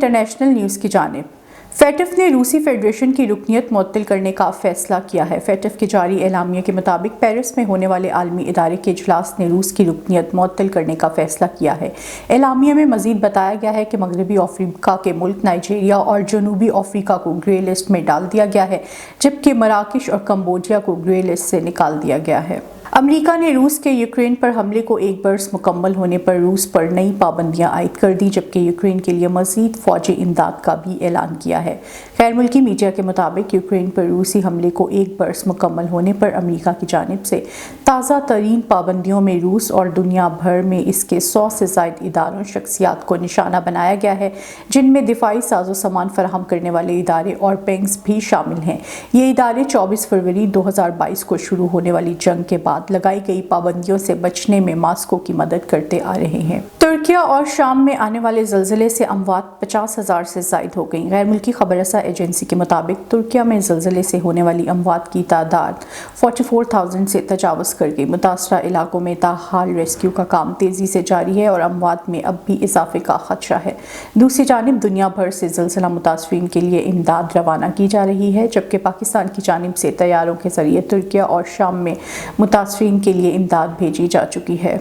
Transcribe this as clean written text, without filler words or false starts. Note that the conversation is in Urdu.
انٹرنیشنل نیوز کی جانب فیٹف نے روسی فیڈریشن کی رکنیت معطل کرنے کا فیصلہ کیا ہے۔ فیٹف کے جاری اعلامیے کے مطابق پیرس میں ہونے والے عالمی ادارے کے اجلاس نے روس کی رکنیت معطل کرنے کا فیصلہ کیا ہے۔ اعلامیے میں مزید بتایا گیا ہے کہ مغربی افریقہ کے ملک نائجیریا اور جنوبی افریقہ کو گرے لسٹ میں ڈال دیا گیا ہے، جبکہ مراکش اور کمبوڈیا کو گرے لسٹ سے نکال دیا گیا ہے۔ امریکہ نے روس کے یوکرین پر حملے کو ایک برس مکمل ہونے پر روس پر نئی پابندیاں عائد کر دی، جبکہ یوکرین کے لیے مزید فوجی امداد کا بھی اعلان کیا ہے۔ غیر ملکی میڈیا کے مطابق یوکرین پر روسی حملے کو ایک برس مکمل ہونے پر امریکہ کی جانب سے تازہ ترین پابندیوں میں روس اور دنیا بھر میں اس کے 100 سے زائد اداروں شخصیات کو نشانہ بنایا گیا ہے، جن میں دفاعی ساز و سامان فراہم کرنے والے ادارے اور بینکس بھی شامل ہیں۔ یہ ادارے 24 فروری 2022 کو شروع ہونے والی جنگ کے بعد لگائی گئی پابندیوں سے بچنے میں ماسکو کی مدد کرتے آ رہے ہیں۔ ترکیہ اور شام میں آنے والے زلزلے سے اموات 50,000 سے زائد ہو گئیں۔ غیر ملکی خبر رساں ایجنسی کے مطابق ترکیہ میں زلزلے سے ہونے والی اموات کی تعداد 44,000 سے تجاوز کر گئی۔ متاثرہ علاقوں میں تاحال ریسکیو کا کام تیزی سے جاری ہے اور اموات میں اب بھی اضافے کا خدشہ ہے۔ دوسری جانب دنیا بھر سے زلزلہ متاثرین کے لیے امداد روانہ کی جا رہی ہے، جبکہ پاکستان کی جانب سے طیاروں کے ذریعے ترکیہ اور شام میں متاثرین کے لیے امداد بھیجی جا چکی ہے۔